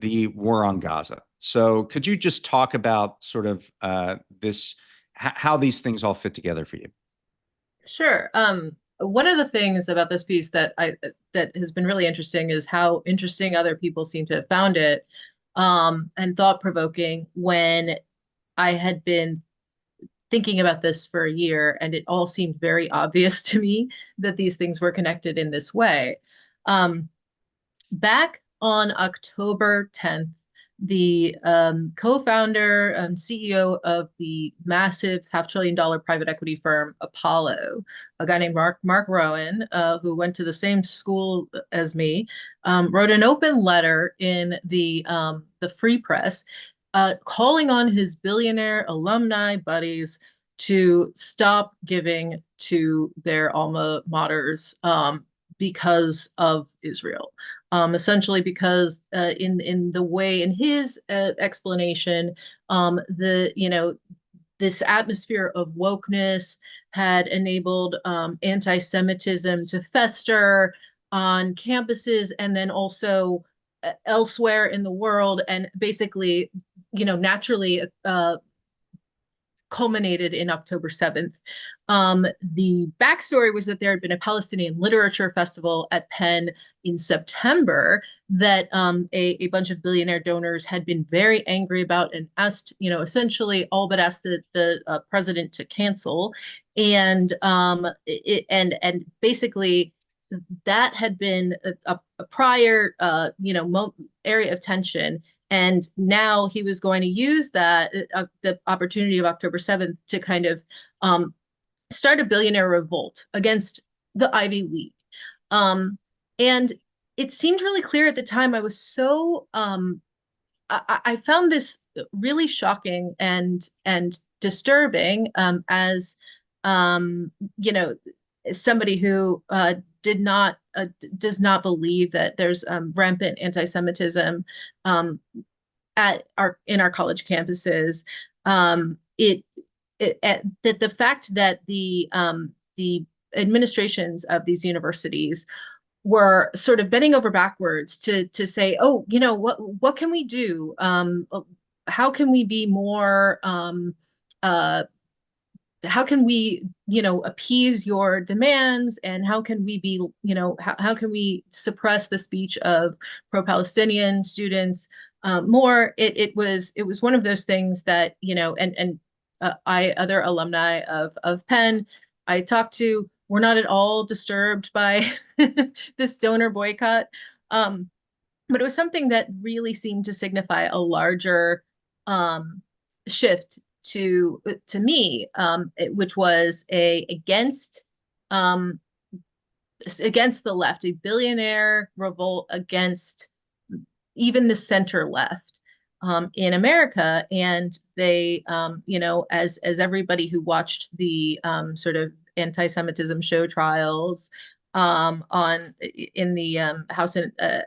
the war on Gaza. So could you just talk about sort of how these things all fit together for you? Sure. One of the things about this piece that has been really interesting is how interesting other people seem to have found it, and thought-provoking when I had been thinking about this for a year, and it all seemed very obvious to me that these things were connected in this way. Um, Back on October 10th, the co-founder, CEO of the massive $500 billion private equity firm Apollo, a guy named Mark Rowan, who went to the same school as me, wrote an open letter in the Free Press, calling on his billionaire alumni buddies to stop giving to their alma maters, because of Israel. Essentially because in the way in his explanation, the this atmosphere of wokeness had enabled anti-Semitism to fester on campuses and then also elsewhere in the world, and basically, naturally culminated in October 7th. The backstory was that there had been a Palestinian literature festival at Penn in September that a bunch of billionaire donors had been very angry about and asked, essentially all but asked the president to cancel. And basically that had been a prior, area of tension, and now he was going to use the opportunity of October 7th to kind of start a billionaire revolt against the Ivy League. And it seemed really clear at the time. I found this really shocking and disturbing, as um, you know, somebody who does not believe that there's rampant anti-Semitism um, in our college campuses. It, that the fact that the administrations of these universities were sort of bending over backwards to say, oh, what can we do? How can we be more uh, how can we, appease your demands, and how can we be, how can we suppress the speech of pro-Palestinian students more? It was one of those things that, I other alumni of Penn I talked to were not at all disturbed by this donor boycott. Um, but it was something that really seemed to signify a larger um, shift to me, which was um, against the left, a billionaire revolt against even the center left in America. And they, as everybody who watched the sort of anti-Semitism show trials on in the House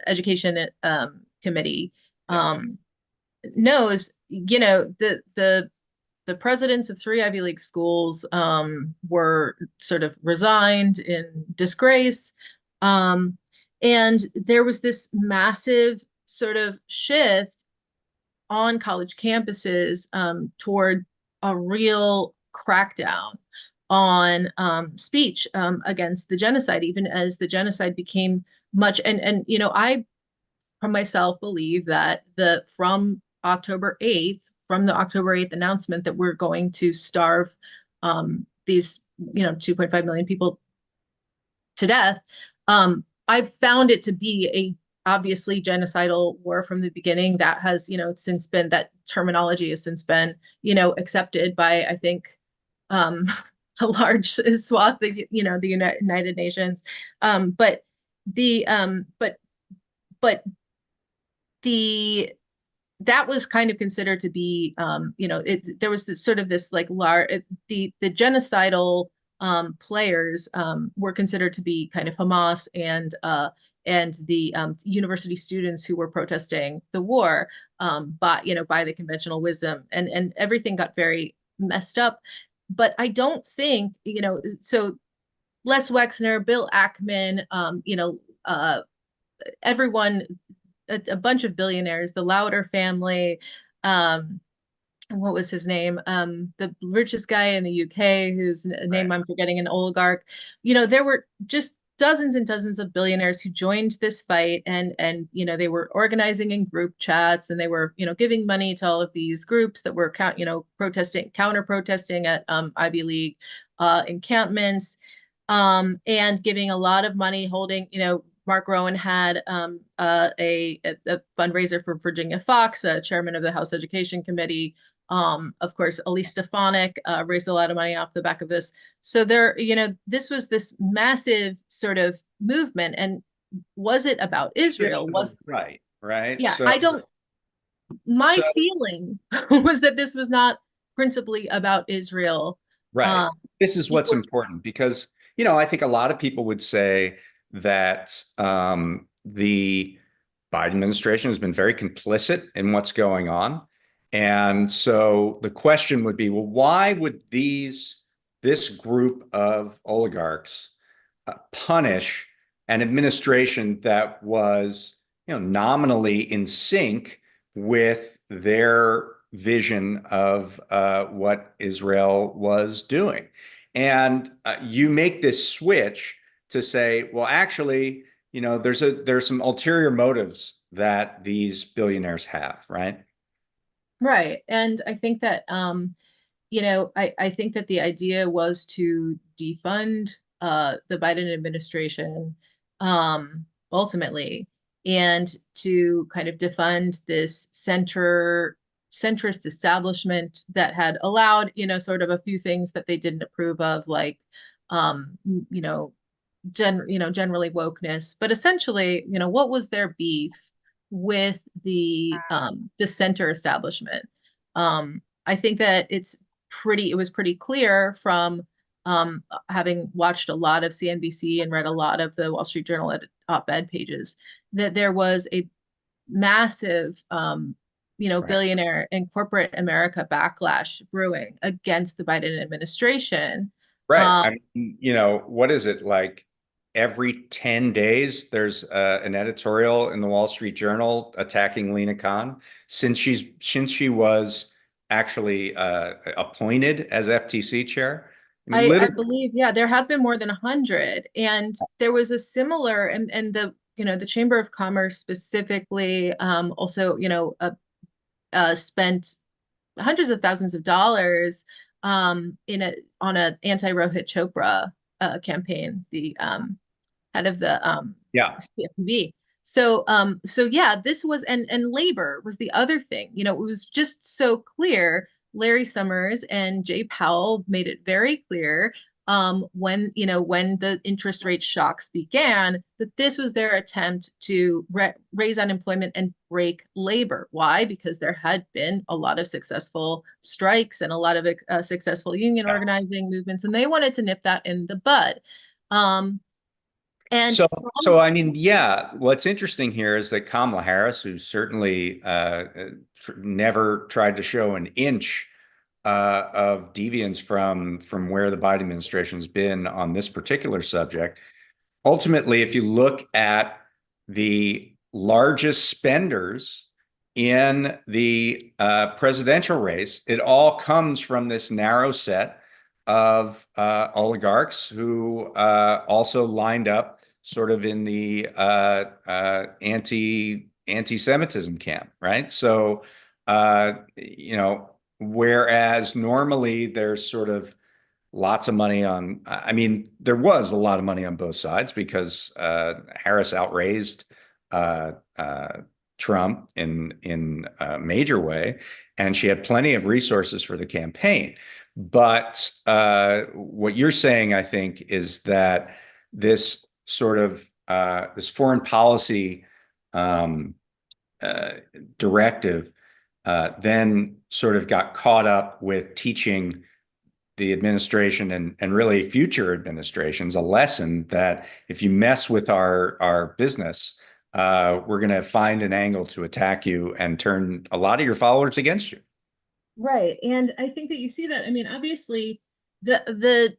Education Committee, um, knows, the presidents of three Ivy League schools were sort of resigned in disgrace. Um, and there was this massive sort of shift on college campuses toward a real crackdown on speech against the genocide, even as the genocide became much. And I, from myself, believe that from the October 8th announcement that we're going to starve these 2.5 million people to death, I've found it to be a obviously genocidal war from the beginning. That has, since been, that terminology has since been, accepted by, I think, um, a large swath of, the United Nations. But the but the that was kind of considered to be, there was this sort of this like the genocidal players were considered to be kind of Hamas and the university students who were protesting the war, by the conventional wisdom, and everything got very messed up. But I don't think, so Les Wexner, Bill Ackman, everyone a bunch of billionaires, the Lauder family, um, what was his name? The richest guy in the UK, whose name Right. I'm forgetting, an oligarch. There were just dozens and dozens of billionaires who joined this fight, and they were organizing in group chats, and they were giving money to all of these groups that were counter protesting at Ivy League encampments, and giving a lot of money, holding. Mark Rowan had a fundraiser for Virginia Fox, chairman of the House Education Committee. Of course, Elise Stefanik raised a lot of money off the back of this. So this was this massive sort of movement. And was it about Shift Israel? to the right, right. Yeah, So, I don't, my so feeling was that this was not principally about Israel. right. Um, This is it what's was, important because, I think a lot of people would say that the Biden administration has been very complicit in what's going on. And so the question would be, well, why would this group of oligarchs punish an administration that was, nominally in sync with their vision of what Israel was doing? And you make this switch to say, well, actually, there's some ulterior motives that these billionaires have, right? right. And I think that I think that the idea was to defund the Biden administration ultimately, and to kind of defund this centrist establishment that had allowed, sort of a few things that they didn't approve of, like um, you know, generally wokeness. But essentially, what was their beef with the center establishment? I think that it was pretty clear from having watched a lot of CNBC and read a lot of the Wall Street Journal op-ed pages, that there was a massive Right. billionaire and corporate America backlash brewing against the Biden administration. Right. um, I mean, what is it like every 10 days there's an editorial in the Wall Street Journal attacking Lena Khan since she was actually appointed as FTC chair. I mean, I literally, believe, yeah, there have been more than 100. And there was a similar, and the Chamber of Commerce specifically also, spent hundreds of thousands of dollars on a anti-Rohit Chopra campaign, the head of the yeah. CFPB. So yeah, this was, and labor was the other thing. It was just so clear. Larry Summers and Jay Powell made it very clear when the interest rate shocks began, that this was their attempt to raise unemployment and break labor. Why? Because there had been a lot of successful strikes and a lot of successful union Yeah. organizing movements, and they wanted to nip that in the bud. Um, and So I mean, yeah, what's interesting here is that Kamala Harris, who certainly never tried to show an inch of deviance from where the Biden administration has been on this particular subject. Ultimately, if you look at the largest spenders in the presidential race, it all comes from this narrow set of oligarchs who also lined up sort of in the anti-Semitism camp, right? So, whereas normally there's sort of lots of money on, I mean, there was a lot of money on both sides because Harris outraised Trump in a major way, and she had plenty of resources for the campaign. But what you're saying, I think, is that this sort of this foreign policy um, uh, directive then sort of got caught up with teaching the administration and really future administrations a lesson that if you mess with our business, we're going to find an angle to attack you and turn a lot of your followers against you. right. And I think that you see that. I mean, obviously, the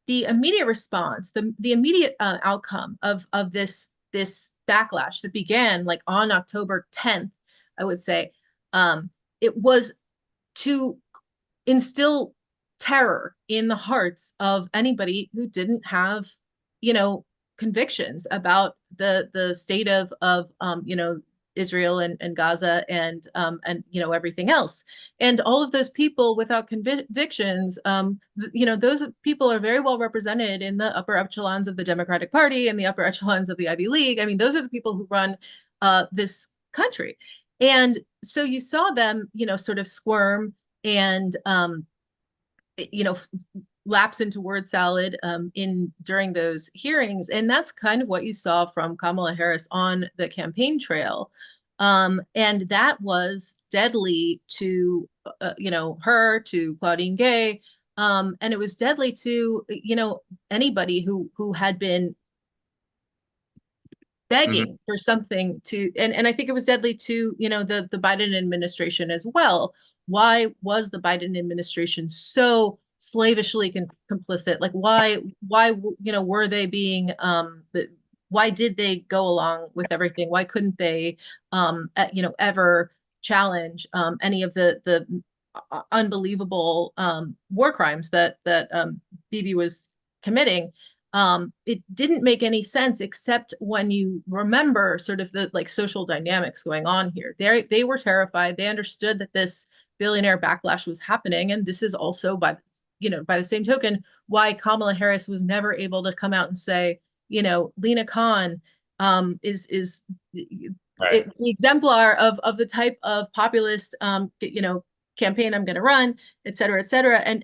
the immediate response, the immediate outcome of this backlash that began like on October 10th, I would say, it was to instill terror in the hearts of anybody who didn't have, you know, convictions about the state of you know, Israel and Gaza and you know, everything else. And all of those people without convictions, you know, those people are very well represented in the upper echelons of the Democratic Party and the upper echelons of the Ivy League. I mean, those are the people who run this country. And so you saw them, you know, sort of squirm and you know, lapse into word salad in during those hearings, and that's kind of what you saw from Kamala Harris on the campaign trail, and that was deadly to you know, her, to Claudine Gay, and it was deadly to, you know, anybody who had been Mhm. begging for something to, and I think it was deadly to, you know, the Biden administration as well. Why was the Biden administration so slavishly complicit? Like why you know, were they being why did they go along with everything? Why couldn't they you know, ever challenge any of the unbelievable war crimes that Bibi was committing? It didn't make any sense except when you remember sort of the like social dynamics going on here. They were terrified. They understood that this billionaire backlash was happening, and this is also, by you know, by the same token, why Kamala Harris was never able to come out and say, you know, Lena Khan is Right. the exemplar of the type of populist you know, campaign I'm going to run, et cetera, et cetera. And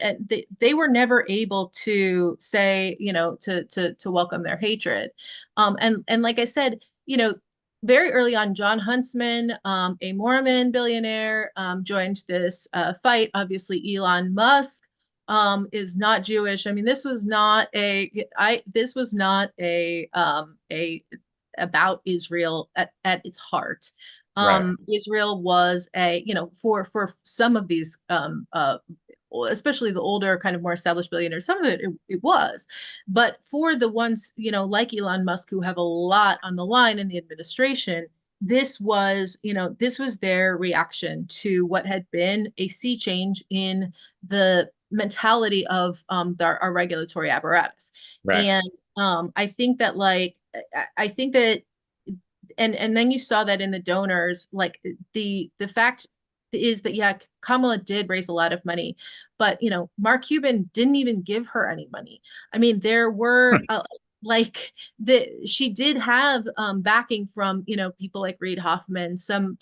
they were never able to say, you know, to welcome their hatred. And like I said, you know, very early on, John Huntsman, a Mormon billionaire, joined this fight. Obviously, Elon Musk is not Jewish. I mean, this was not a about Israel at its heart. Right. Israel was a, you know, for some of these especially the older, kind of more established billionaires, some of it was, but for the ones, you know, like Elon Musk, who have a lot on the line in the administration, this was, you know, this was their reaction to what had been a sea change in the mentality of our regulatory apparatus. Right. And I think that like I think that and then you saw that in the donors, like the fact is that yeah, Kamala did raise a lot of money, but you know, Mark Cuban didn't even give her any money. I mean, there were like she did have backing from, you know, people like Reid Hoffman, some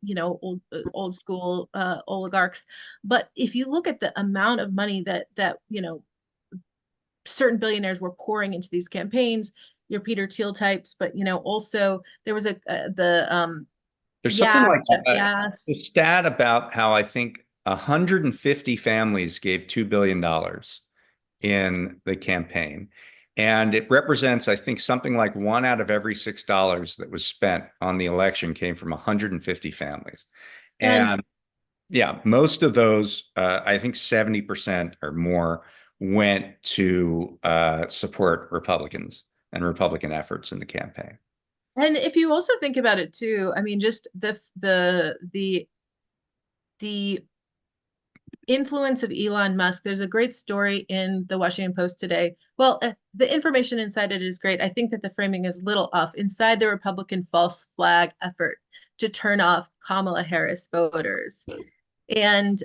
you know, old school oligarchs. But if you look at the amount of money that you know, certain billionaires were pouring into these campaigns, your Peter Thiel types, but you know, also there was the There's something like Jeff a Yass. stat about how I think 150 families gave $2 billion in the campaign. And it represents, I think, something like one out of every $6 that was spent on the election came from 150 families. And And yeah, most of those, I think 70% or more, went to support Republicans and Republican efforts in the campaign. and if you also think about it too, I mean, just the influence of Elon Musk. There's a great story in the Washington Post today. Well, the information inside it is great. I think that the framing is a little off. Inside the Republican false flag effort to turn off Kamala Harris voters. And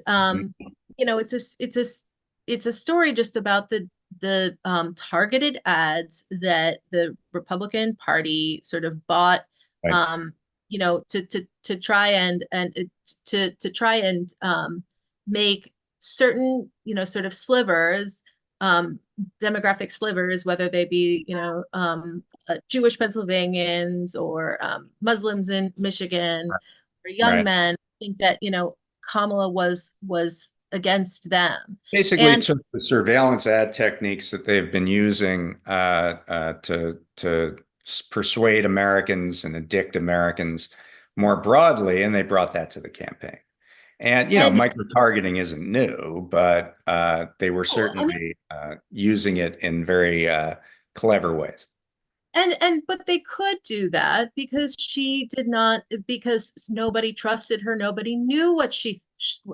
you know, it's a story just about the targeted ads that the Republican Party sort of bought, Right. um, you know, to try and to try and make certain, you know, sort of slivers, demographic slivers, whether they be, you know, Jewish Pennsylvanians or Muslims in Michigan or young Right. men, think that, you know, Kamala was against them. Basically, it And took the surveillance ad techniques that they've been using to persuade Americans and addict Americans more broadly, and they brought that to the campaign. And, you know, and micro-targeting isn't new, but they were I mean, certainly using it in very clever ways. and but they could do that because she did not, because nobody trusted her, nobody knew what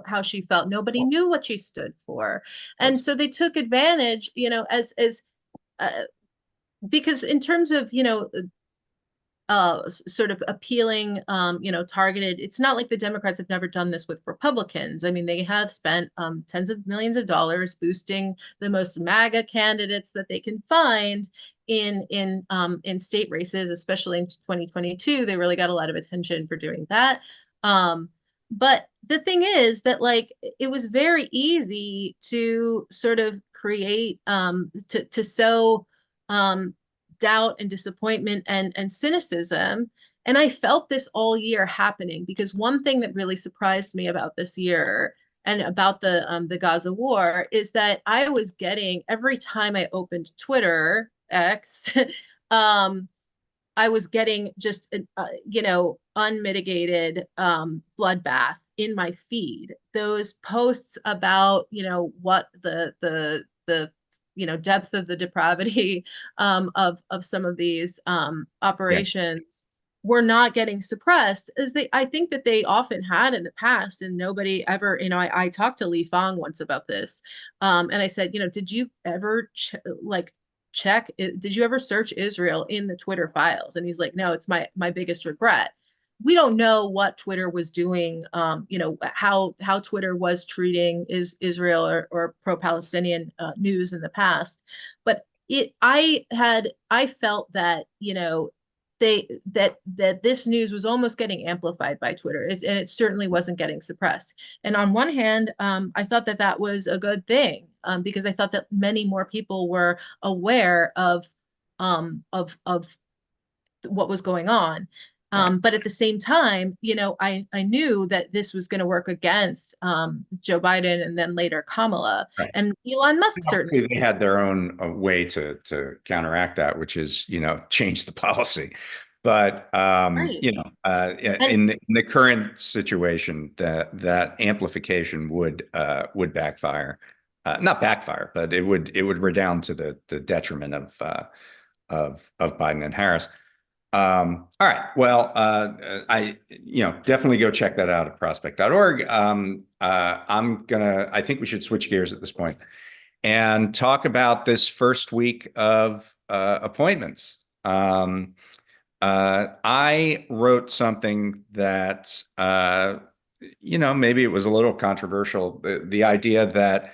how she felt, nobody knew what she stood for. And so they took advantage, as uh, because in terms of, sort of appealing, targeted. It's not like the Democrats have never done this with Republicans. I mean, they have spent tens of millions of dollars boosting the most MAGA candidates that they can find in state races, especially in 2022. They really got a lot of attention for doing that. But the thing is that, like, it was very easy to sort of create, to sow doubt and disappointment and cynicism. And I felt this all year happening, because one thing that really surprised me about this year and about the Gaza war is that I was getting, every time I opened Twitter X, um, I was getting just unmitigated bloodbath in my feed. Those posts about, what the depth of the depravity, of some of these Yeah. operations were not getting suppressed, as I think that they often had in the past, and nobody ever, I talked to Li Fang once about this, and I said, did you ever check it? Did you ever search Israel in the Twitter files? And he's like, no, it's my biggest regret. We don't know what Twitter was doing, how Twitter was treating Israel or pro-Palestinian news in the past, but I felt that, that this news was almost getting amplified by Twitter, and it certainly wasn't getting suppressed. And on one hand, I thought that that was a good thing, because I thought that many more people were aware of what was going on. Right. But at the same time, I knew that this was going to work against Joe Biden and then later Kamala. Right. And Elon Musk certainly They had their own way to counteract that, which is, change the policy. But right. And in the current situation, that amplification would backfire, not backfire, but it would redound to the detriment of Biden and Harris. All right. Well, I definitely go check that out at prospect.org. I think we should switch gears at this point and talk about this first week of appointments. I wrote something that, maybe it was a little controversial. The idea that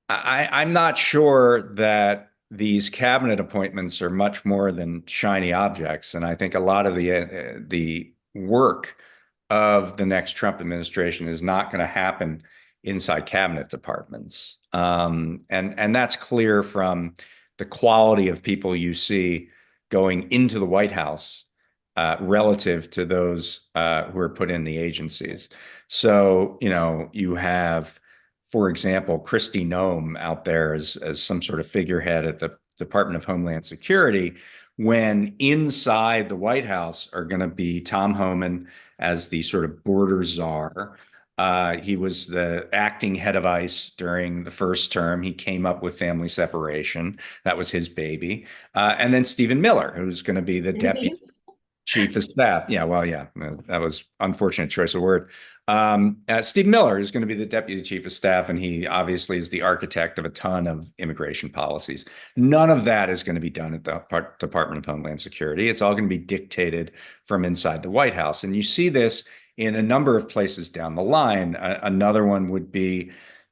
I'm not sure that these cabinet appointments are much more than shiny objects, and I think a lot of the work of the next Trump administration is not going to happen inside cabinet departments, and that's clear from the quality of people you see going into the White House relative to those who are put in the agencies. So, you have, for example, Kristi Noem out there as some sort of figurehead at the Department of Homeland Security, when inside the White House are going to be Tom Homan as the sort of border czar. He was the acting head of ICE during the first term. He came up with family separation. That was his baby. And then Stephen Miller, who's going to be the deputy chief of staff. Yeah, well, yeah, that was unfortunate choice of word. Steve Miller is going to be the deputy chief of staff, and he obviously is the architect of a ton of immigration policies. None of that is going to be done at the Department of Homeland Security. It's all going to be dictated from inside the White House. And you see this in a number of places down the line. Another one would be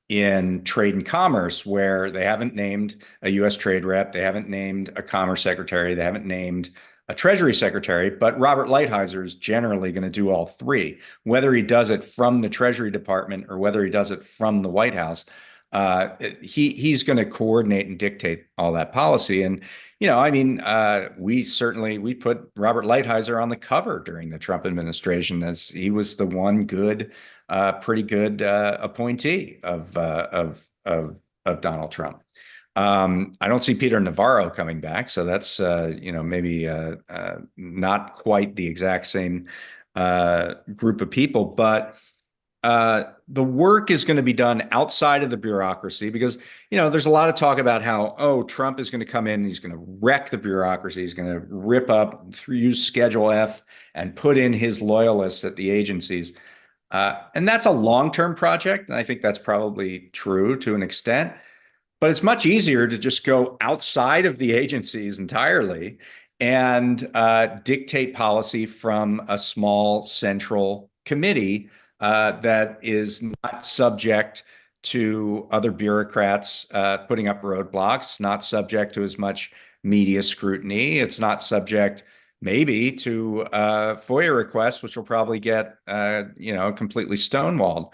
in trade and commerce, where they haven't named a U.S. trade rep, they haven't named a commerce secretary, they haven't named a Treasury Secretary, but Robert Lighthizer is generally going to do all three, whether he does it from the Treasury Department or whether he does it from the White House. He's going to coordinate and dictate all that policy. And we put Robert Lighthizer on the cover during the Trump administration, as he was the one good, pretty good appointee of Donald Trump. I don't see Peter Navarro coming back, so that's maybe not quite the exact same group of people. But the work is going to be done outside of the bureaucracy because, there's a lot of talk about how, oh, Trump is going to come in, he's going to wreck the bureaucracy, he's going to rip up, use Schedule F and put in his loyalists at the agencies. And that's a long-term project. And I think that's probably true to an extent. But it's much easier to just go outside of the agencies entirely and dictate policy from a small central committee that is not subject to other bureaucrats putting up roadblocks, not subject to as much media scrutiny. It's not subject, maybe, to FOIA requests, which will probably get, completely stonewalled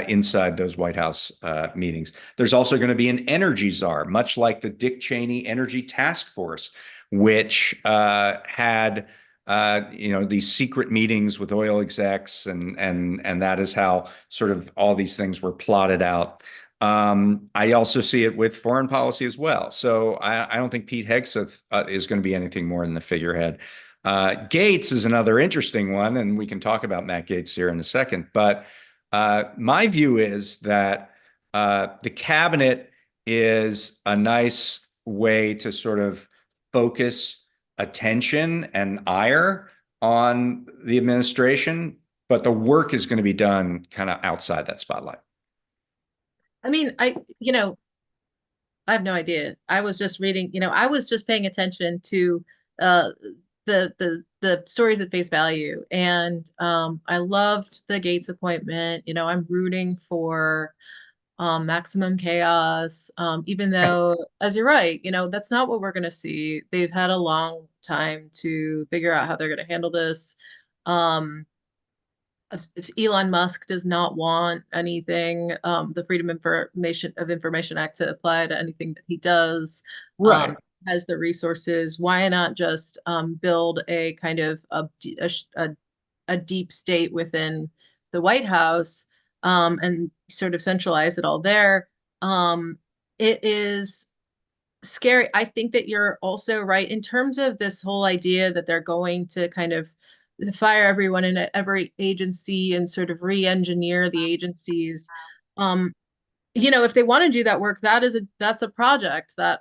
inside those White House meetings. There's also going to be an energy czar, much like the Dick Cheney Energy Task Force, which had these secret meetings with oil execs, and that is how sort of all these things were plotted out. I also see it with foreign policy as well. So I don't think Pete Hegseth is going to be anything more than the figurehead. Gaetz is another interesting one, and we can talk about Matt Gaetz here in a second. But my view is that the cabinet is a nice way to sort of focus attention and ire on the administration, but the work is going to be done kind of outside that spotlight. I mean, I have no idea. I was just reading, I was just paying attention to uh the stories at face value. And I loved the Gates appointment. I'm rooting for maximum chaos. Even though, as you're right, that's not what we're gonna see. They've had a long time to figure out how they're gonna handle this. Um, if Elon Musk does not want anything, the Freedom of Information Act to apply to anything that he does, Right. has the resources, why not just build a kind of a deep state within the White House, and sort of centralize it all there? It is scary. I think that you're also right in terms of this whole idea that they're going to kind of fire everyone in every agency and sort of re-engineer the agencies. Um, if they want to do that work, that's a project that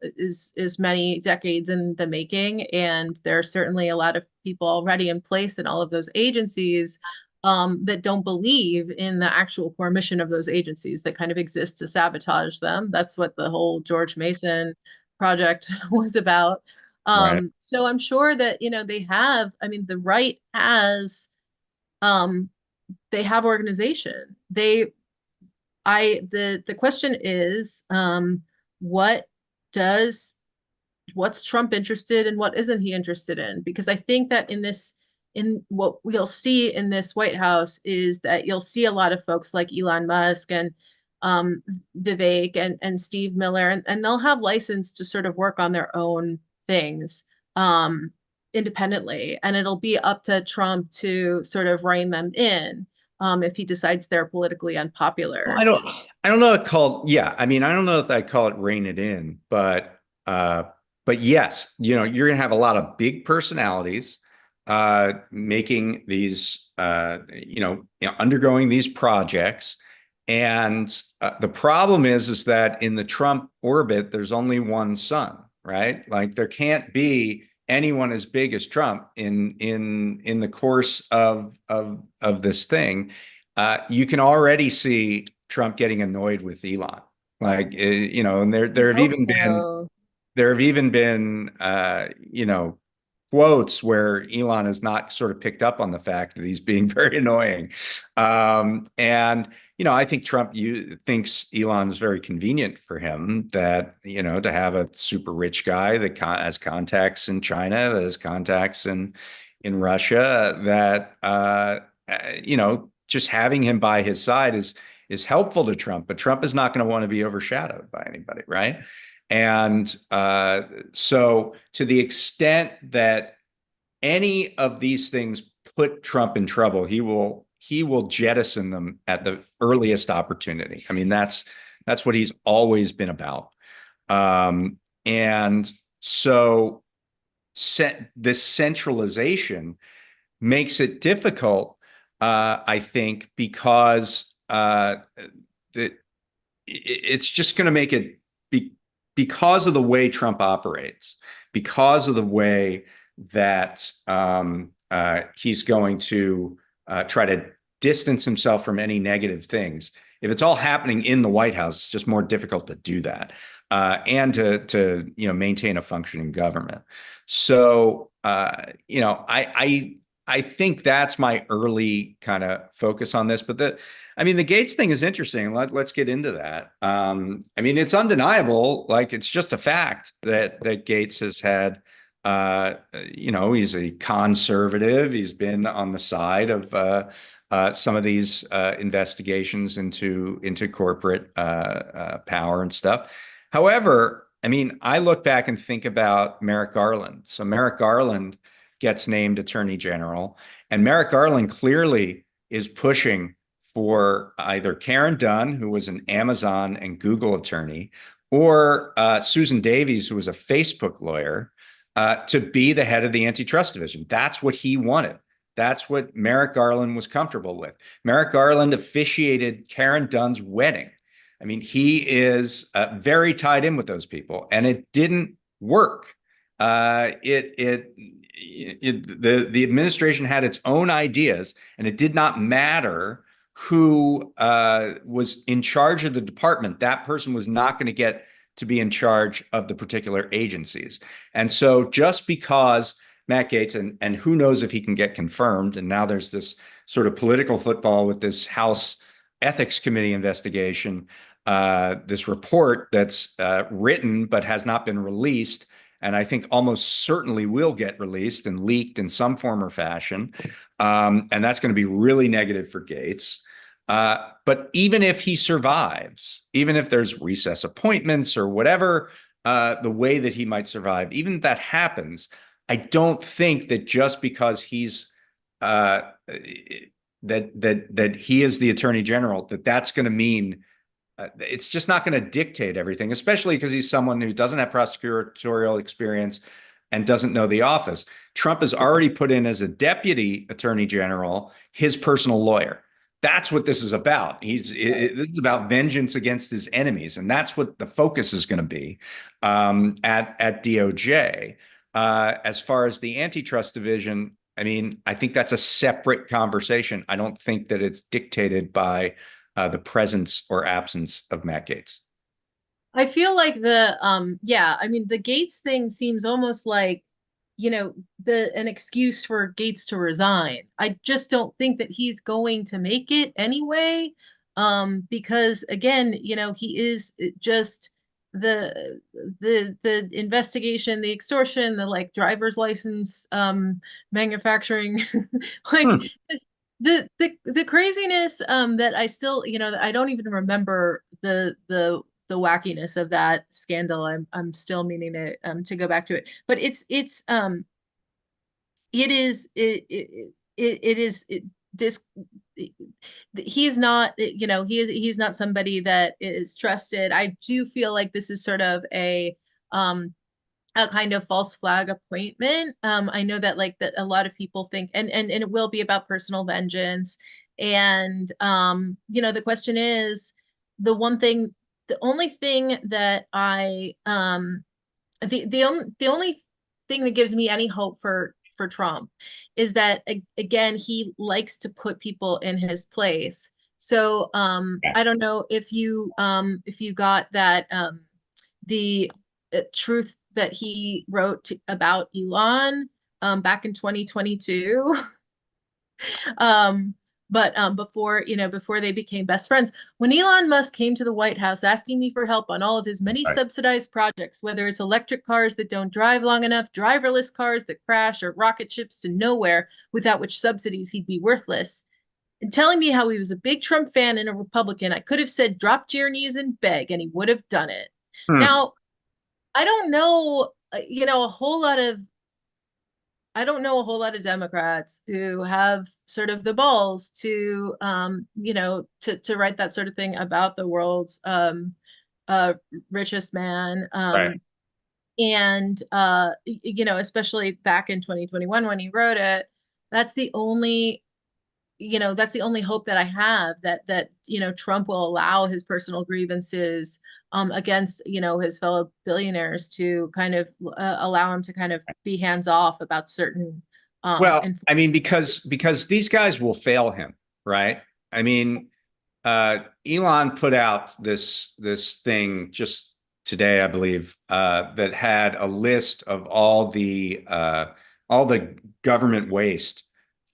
is many decades in the making, and there's certainly a lot of people already in place in all of those agencies that don't believe in the actual core mission of those agencies, that kind of exist to sabotage them. That's what the whole George Mason project was about. Right. So I'm sure that they have. I mean, the right has um, they have organization. The question is, what does what's Trump interested in? What isn't he interested in? Because I think that in what we'll see in this White House is that you'll see a lot of folks like Elon Musk and um, Vivek and Steve Miller, and they'll have license to sort of work on their own things independently, and it'll be up to Trump to sort of rein them in if he decides they're politically Well, unpopular. I don't know if called, yeah. I mean, I don't know if I call it rein it in, uh, but yes, you're going to have a lot of big personalities making these, undergoing these projects. And the problem is that in the Trump orbit, there's only one sun, right? Like there can't be anyone as big as Trump in the course of this thing. You can already see Trump getting annoyed with Elon. Like, and I there have hope even been so. quotes where Elon has not sort of picked up on the fact that he's being very annoying. And I think Trump thinks Elon's very convenient for him, that, to have a super rich guy that has contacts in China, that has contacts in Russia, that, just having him by his side is helpful to Trump, but Trump is not going to want to be overshadowed by anybody, right? And so, to the extent that any of these things put Trump in trouble, he will jettison them at the earliest opportunity. I mean, that's what he's always been about. And so, this centralization makes it difficult I think, because the, it's just going to make it be, because of the way Trump operates, because of the way that he's going to try to distance himself from any negative things. If it's all happening in the White House, it's just more difficult to do that, and to maintain a functioning government. So I think that's my early kind of focus on this. But the Gates thing is interesting. Let's get into that. It's undeniable. Like, it's just a fact that Gates has had, he's a conservative. He's been on the side of some of these investigations into corporate power and stuff. However, I look back and think about Merrick Garland. So Merrick Garland gets named Attorney General, and Merrick Garland clearly is pushing for either Karen Dunn, who was an Amazon and Google attorney, or Susan Davies, who was a Facebook lawyer, to be the head of the antitrust division. That's what he wanted. That's what Merrick Garland was comfortable with. Merrick Garland officiated Karen Dunn's wedding. He is very tied in with those people, and it didn't work. The administration had its own ideas, and it did not matter who was in charge of the department. That person was not going to get to be in charge of the particular agencies. And so, just because Matt Gaetz, and who knows if he can get confirmed, and now there's this sort of political football with this House Ethics Committee investigation, this report that's written but has not been released, and I think almost certainly will get released and leaked in some form or fashion. And that's going to be really negative for Gaetz. But even if he survives, even if there's recess appointments or whatever, the way that he might survive, even if that happens, I don't think that just because he's that he is the attorney general, that's going to mean it's just not going to dictate everything, especially because he's someone who doesn't have prosecutorial experience and doesn't know the office. Trump has already put in as a deputy attorney general his personal lawyer. That's what this is about. It's about vengeance against his enemies, and that's what the focus is going to be at DOJ. As far as the antitrust division, I think that's a separate conversation. I don't think that it's dictated by the presence or absence of Matt Gaetz. I feel like the Gates thing seems almost like, the an excuse for Gates to resign. I just don't think that he's going to make it anyway. Because again, he is just the investigation, the extortion, the like driver's license manufacturing, like Hmm. the craziness that I still, I don't even remember the wackiness of that scandal. I'm still meaning to go back to it. But it is it is it, this he is not, he's not somebody that is trusted. I do feel like this is sort of a kind of false flag appointment. I know that like that a lot of people think, and it will be about personal vengeance. And the question is, the only thing that the only thing that gives me any hope for Trump is that again he likes to put people in his place. So I don't know if you got that the truth that he wrote about Elon back in 2022. um, but before they became best friends, when Elon Musk came to the White House asking me for help on all of his many Right. subsidized projects, whether it's electric cars that don't drive long enough, driverless cars that crash, or rocket ships to nowhere, without which subsidies he'd be worthless, and telling me how he was a big Trump fan and a Republican, I could have said, drop to your knees and beg, and he would have done it. Hmm. Now, I don't know, a whole lot of I don't know a whole lot of Democrats who have sort of the balls to to write that sort of thing about the world's uh richest man. Right. And especially back in 2021 when he wrote it, that's the only that's the only hope that I have, that Trump will allow his personal grievances against his fellow billionaires to kind of allow him to kind of be hands off about certain Well, and I mean, because these guys will fail him, right? I mean, Elon put out this thing just today, I believe, that had a list of all the government waste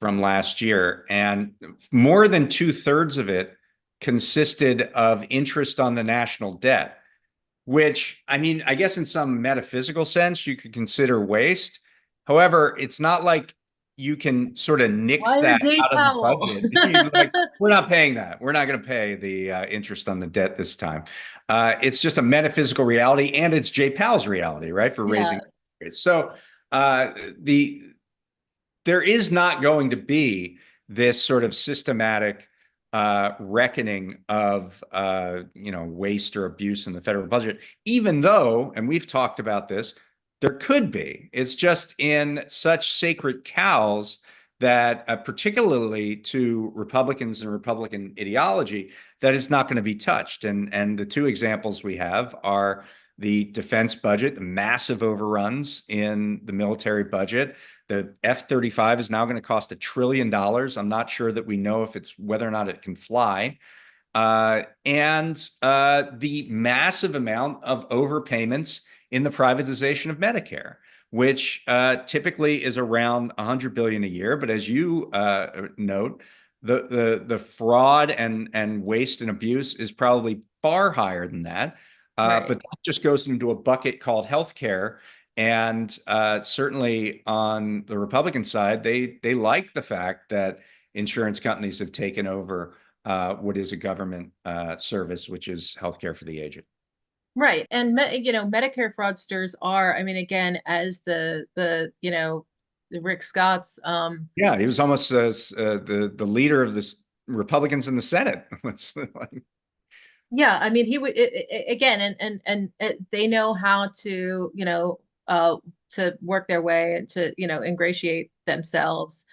from last year, and more than two-thirds of it consisted of interest on the national debt, which, I mean, I guess in some metaphysical sense you could consider waste. However, it's not like you can sort of nix fire that Jay out of the Powell. budget. You're like, we're not paying that. We're not going to pay the interest on the debt this time. It's just a metaphysical reality, and it's Jay Powell's reality, right? For Yeah, raising rates. So the there is not going to be this sort of systematic reckoning of waste or abuse in the federal budget, even though, and we've talked about this, there could be. It's just in such sacred cows that, particularly to Republicans and Republican ideology, that it's not going to be touched. And the two examples we have are the defense budget, the massive overruns in the military budget. The F-35 is now going to cost $1 trillion. I'm not sure that we know if it's whether or not it can fly. And the massive amount of overpayments in the privatization of Medicare, which typically is around $100 billion a year. But as you note, the fraud and waste and abuse is probably far higher than that. right. But that just goes into a bucket called healthcare. And certainly on the Republican side, they like the fact that insurance companies have taken over what is a government service, which is healthcare for the aged. Right. And Medicare fraudsters are, I mean, again, as the Rick Scott's Yeah, he was almost the leader of the Republicans in the Senate. yeah, I mean, he would again, they know how to, to work their way and to, ingratiate themselves.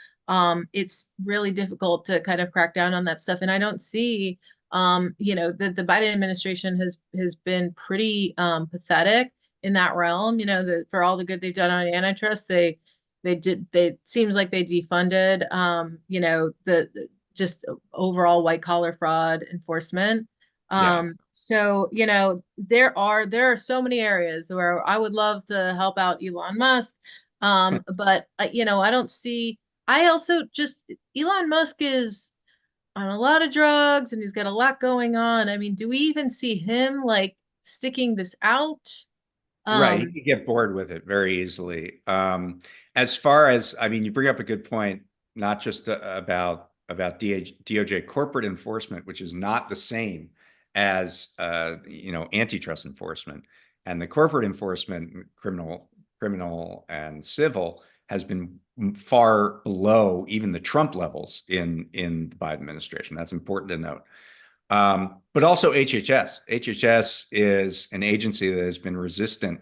It's really difficult to kind of crack down on that stuff. And I don't see, the Biden administration has been pretty pathetic in that realm. For all the good they've done on antitrust, they seems like they defunded, the just overall white collar fraud enforcement. Yeah. So, there are so many areas where I would love to help out Elon Musk. But I don't see, I also just, Elon Musk is on a lot of drugs and he's got a lot going on. I mean, do we even see him like sticking this out? Right. He Um, could get bored with it very easily. As far as, I mean, you bring up a good point, not just about DOJ corporate enforcement, which is not the same as antitrust enforcement. And the corporate enforcement, criminal and civil, has been far below even the Trump levels in the Biden administration. That's important to note. But also HHS. HHS is an agency that has been resistant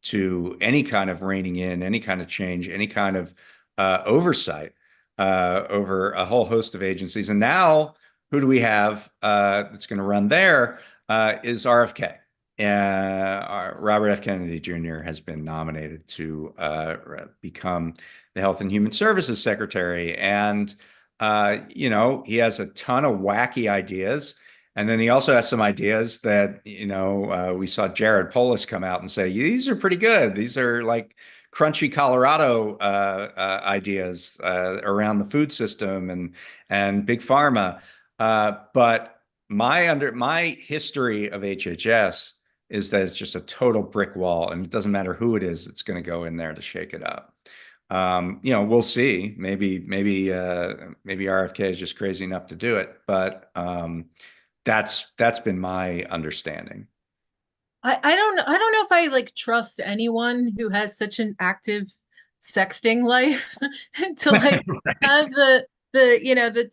to any kind of reining in, any kind of change, any kind of oversight over a whole host of agencies. And now, who do we have that's going to run there? Is RFK. Robert F. Kennedy Jr. has been nominated to become the Health and Human Services Secretary. And, he has a ton of wacky ideas. And then he also has some ideas that, we saw Jared Polis come out and say, these are pretty good. These are like crunchy Colorado ideas around the food system and big pharma. But my history of HHS is that it's just a total brick wall, and it doesn't matter who it is that's going to go in there to shake it up. We'll see. Maybe RFK is just crazy enough to do it, but that's been my understanding. I don't know if I like trust anyone who has such an active sexting life to like have the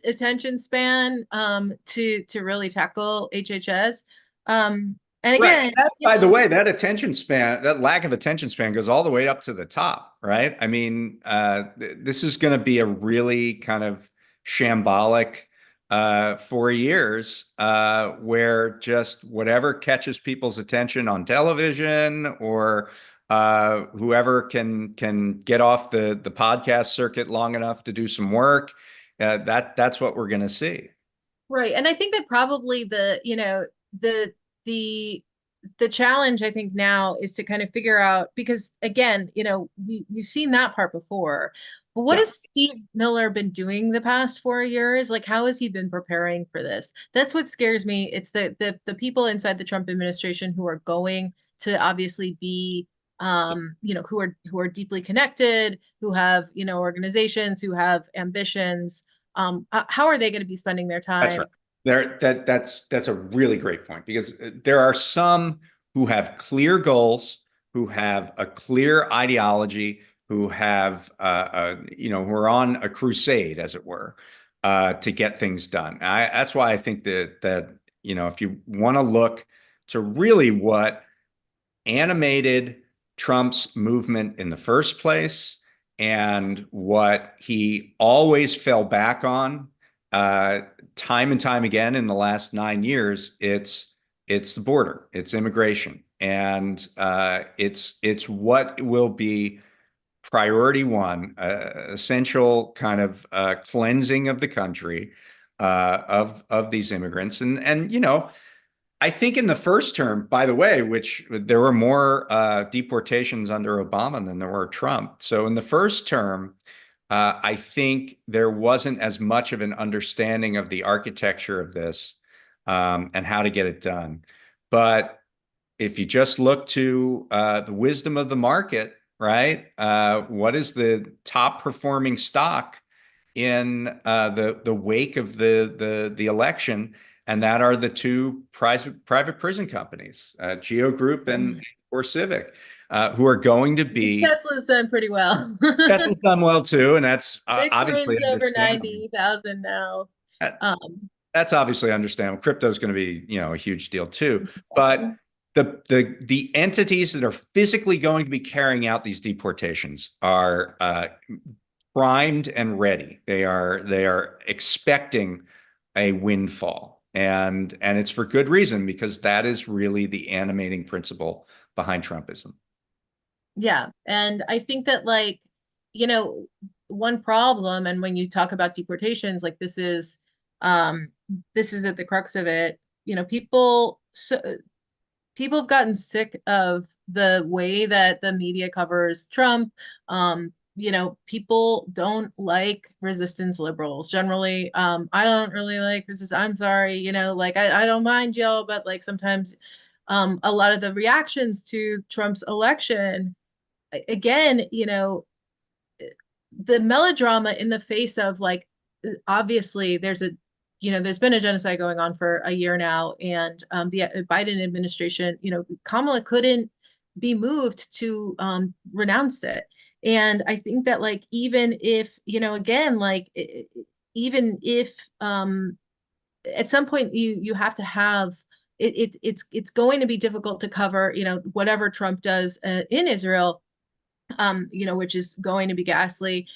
attention span to really tackle HHS. And Right. again, That, by the way, that attention span, that lack of attention span goes all the way up to the top, right? I mean, this is going to be a really kind of shambolic 4 years where just whatever catches people's attention on television or whoever can get off the podcast circuit long enough to do some work, that's what we're going to see. Right. And I think that probably the the the challenge I think now is to kind of figure out because again, we've seen that part before. But what Yeah, has Steve Miller been doing the past 4 years? Like how has he been preparing for this? That's what scares me. It's the people inside the Trump administration who are going to obviously be who are deeply connected, who have, organizations, who have ambitions. How are they going to be spending their that's time? right. That's a really great point because there are some who have clear goals, who have a clear ideology, who have who are on a crusade, as it were, to get things done. That's why I think that if you want to look to really what animated Trump's movement in the first place and what he always fell back on uh, time and time again in the last 9 years, it's the border, it's immigration, and it's what will be priority one, essential kind of cleansing of the country of these immigrants, and I think in the first term, by the way, which there were more deportations under Obama than there were Trump. So in the first term, I think there wasn't as much of an understanding of the architecture of this and how to get it done. But if you just look to the wisdom of the market, right? What is the top performing stock in the wake of the election, and that are the two private prison companies, Geo Group and Core Civic, who are going to be. Tesla's done pretty well. Tesla's done well too, and that's obviously Bitcoin's over understandable. 90,000 now. That- Um, That's obviously understandable. Crypto is going to be, a huge deal too. But the entities that are physically going to be carrying out these deportations are primed and ready. They are expecting a windfall, and it's for good reason because that is really the animating principle behind Trumpism. yeah. And I think that you know, one problem, and when you talk about deportations, um, this is at the crux of it. People have gotten sick of the way that the media covers Trump. People don't like resistance liberals generally. I don't really like resist. I'm sorry, like I don't mind y'all, but like sometimes a lot of the reactions to Trump's election, again, the melodrama in the face of like obviously there's been a genocide going on for a year now, and the Biden administration, Kamala couldn't be moved to renounce it. And I think that like even if, again, like even if at some point you have to have it's going to be difficult to cover, whatever Trump does in Israel, which is going to be ghastly.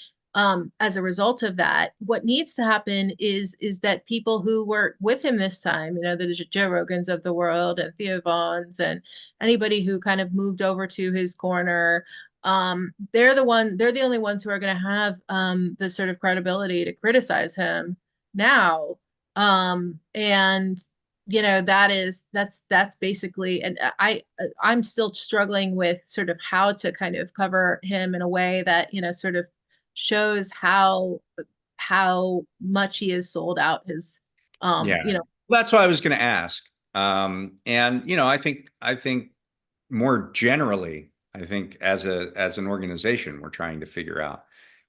As a result of that, what needs to happen is that people who were with him this time, the Joe Rogans of the world and Theo Vaughns and anybody who kind of moved over to his corner, they're the only ones who are going to have the sort of credibility to criticize him now. And that's basically, and I'm still struggling with sort of how to kind of cover him in a way that sort of shows how much he has sold out his Yeah, that's what I was going to ask. And I think more generally, I think as an organization, we're trying to figure out,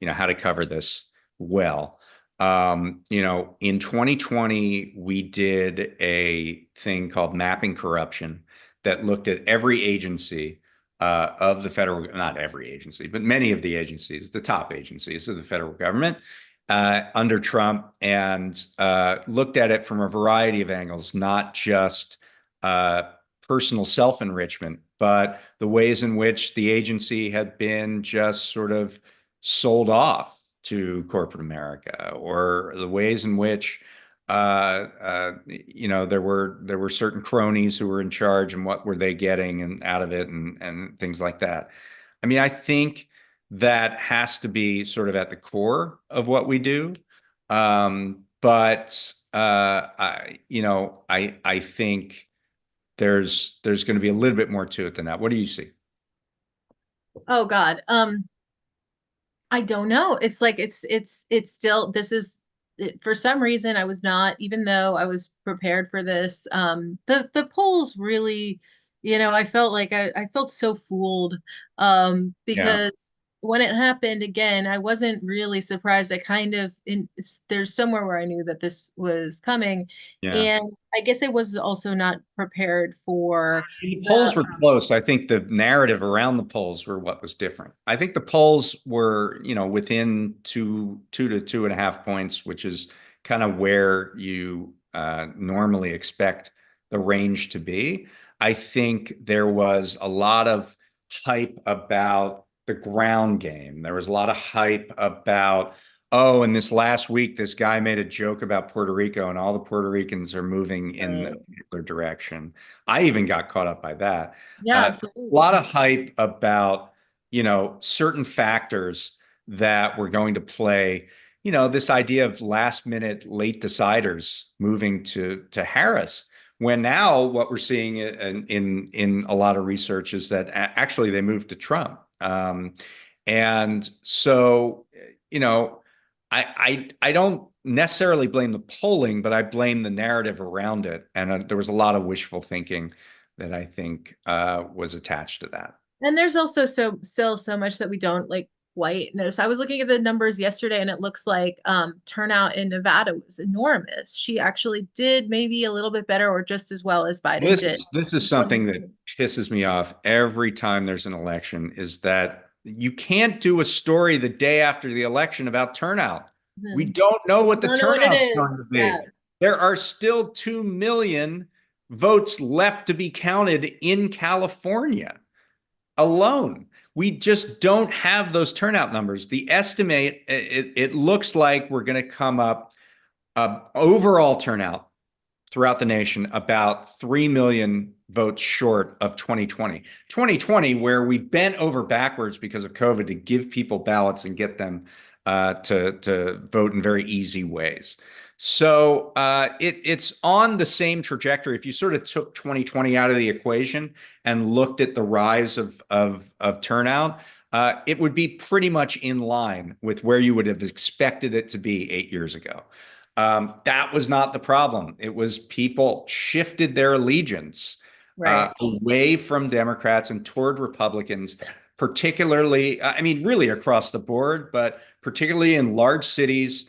how to cover this well. In 2020, we did a thing called Mapping Corruption that looked at every agency of the federal, not every agency, but many of the agencies, the top agencies of the federal government under Trump, and looked at it from a variety of angles, not just personal self-enrichment, but the ways in which the agency had been just sort of sold off to corporate America, or the ways in which there were certain cronies who were in charge, and what were they getting and out of it, and things like that. I mean, I think that has to be sort of at the core of what we do. But I think there's going to be a little bit more to it than that. What do you see? Oh God. I don't know. It's like it's still this is for some reason I was not, even though I was prepared for this. The polls really, I felt like I felt so fooled. Yeah, Because when it happened again, I wasn't really surprised. I kind of there's somewhere where I knew that this was coming, yeah. and I guess I was also not prepared for The polls the were close. I think the narrative around the polls were what was different. I think the polls were, within two to 2.5 points, which is kind of where you normally expect the range to be. I think there was a lot of hype about the ground game. There was a lot of hype about, oh, and this last week, this guy made a joke about Puerto Rico, and all the Puerto Ricans are moving in a right. particular direction. I even got caught up by that. Yeah, A lot absolutely. of hype about, certain factors that were going to play, this idea of last minute late deciders moving to Harris. When now what we're seeing in a lot of research is that actually they moved to Trump. And so, you know, I don't necessarily blame the polling, but I blame the narrative around it. And there was a lot of wishful thinking that I think was attached to that. And there's also still so much that we don't like quite notice. I was looking at the numbers yesterday and it looks like turnout in Nevada was enormous. She actually did maybe a little bit better or just as well as Biden This did is this is in something that 2020. pisses me off every time there's an election, is that you can't do a story the day after the election about turnout. We Mhm. don't know what the Don't know what it turnout's going is. to Yeah. be. There are still 2 million votes left to be counted in California alone. We just don't have those turnout numbers. The estimate, it looks like we're going to come up overall turnout throughout the nation about 3 million votes short of 2020. 2020, where we bent over backwards because of COVID to give people ballots and get them to vote in very easy ways. So it's on the same trajectory. If you sort of took 2020 out of the equation and looked at the rise of turnout, it would be pretty much in line with where you would have expected it to be 8 years ago. That was not the problem. It was people shifted their allegiance Right. away from Democrats and toward Republicans, particularly, I mean, really across the board, but particularly in large cities,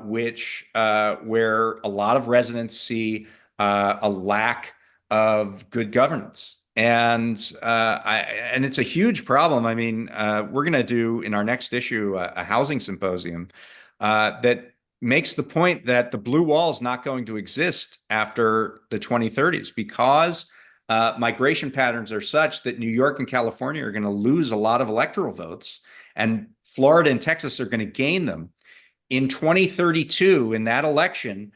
which where a lot of residents see a lack of good governance. And it's a huge problem. I mean, we're going to do in our next issue a housing symposium that makes the point that the blue wall is not going to exist after the 2030s, because migration patterns are such that New York and California are going to lose a lot of electoral votes, and Florida and Texas are going to gain them. In 2032, in that election,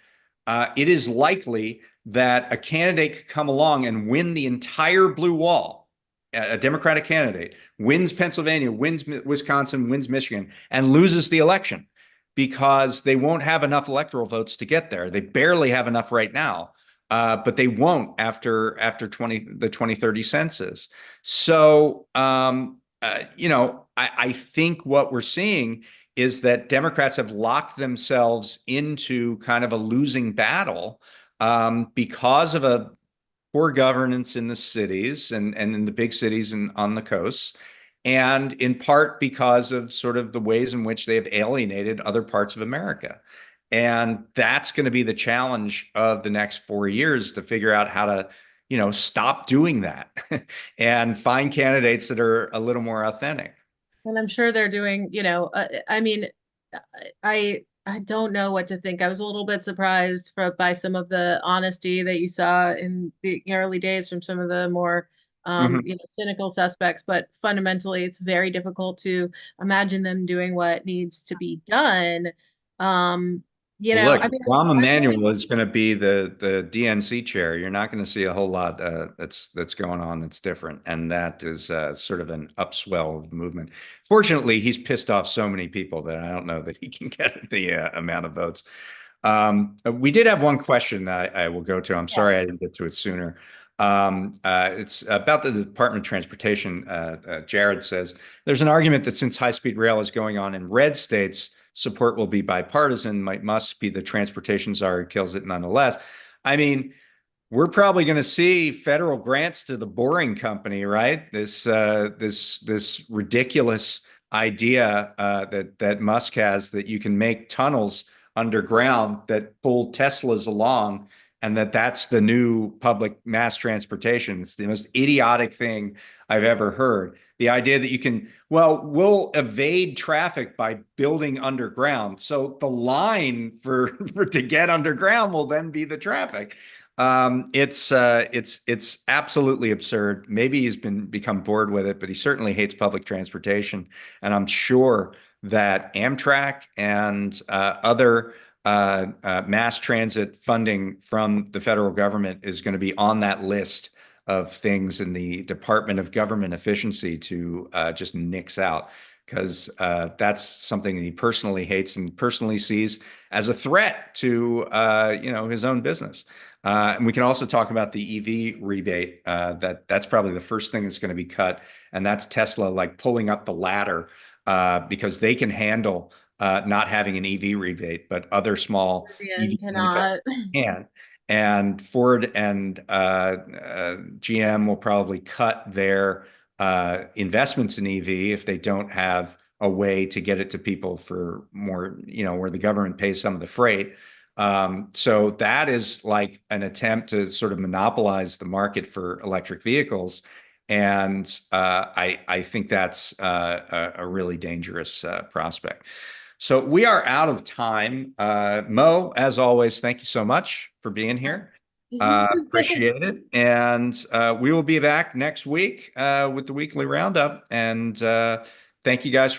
it is likely that a candidate could come along and win the entire blue wall. A Democratic candidate wins Pennsylvania, wins Wisconsin, wins Michigan, and loses the election because they won't have enough electoral votes to get there. They barely have enough right now, but they won't after 2030 census. So, I think what we're seeing is that Democrats have locked themselves into kind of a losing battle because of a poor governance in the cities and in the big cities and on the coasts, and in part because of sort of the ways in which they have alienated other parts of America. And that's going to be the challenge of the next 4 years, to figure out how to, stop doing that and find candidates that are a little more authentic. And I'm sure they're doing, I mean, I don't know what to think. I was a little bit surprised by some of the honesty that you saw in the early days from some of the more Mhm. cynical suspects, but fundamentally, it's very difficult to imagine them doing what needs to be done. Um, Well, look, I mean, Rahm I feel like, Emanuel is going to be the DNC chair. You're not going to see a whole lot that's going on that's different, and that is sort of an upswell of movement. Fortunately, he's pissed off so many people that I don't know that he can get the amount of votes. We did have one question I will go to. I'm yeah. sorry I didn't get to it sooner. It's about the Department of Transportation. Jared says there's an argument that since high-speed rail is going on in red states, support will be bipartisan. Might must be the transportation czar who kills it nonetheless. I mean, we're probably going to see federal grants to the Boring Company, right? This ridiculous idea that Musk has that you can make tunnels underground that pull Teslas along, and that's the new public mass transportation. It's the most idiotic thing I've ever heard. The idea that you can, well, we'll evade traffic by building underground. So the line for to get underground will then be the traffic. It's absolutely absurd. Maybe he's become bored with it, but he certainly hates public transportation. And I'm sure that Amtrak and other mass transit funding from the federal government is going to be on that list of things in the Department of Government Efficiency to just nix out, because that's something that he personally hates and personally sees as a threat to his own business. And we can also talk about the EV rebate. That's probably the first thing that's going to be cut, and that's Tesla like pulling up the ladder because they can handle not having an EV rebate, but other small Rivian EV manufacturers cannot. can. And Ford and GM will probably cut their investments in EV if they don't have a way to get it to people for more, where the government pays some of the freight. So that is like an attempt to sort of monopolize the market for electric vehicles. And I think that's a really dangerous prospect. So we are out of time. Mo, as always, thank you so much for being here. Appreciate it. And we will be back next week with the weekly roundup. And thank you guys for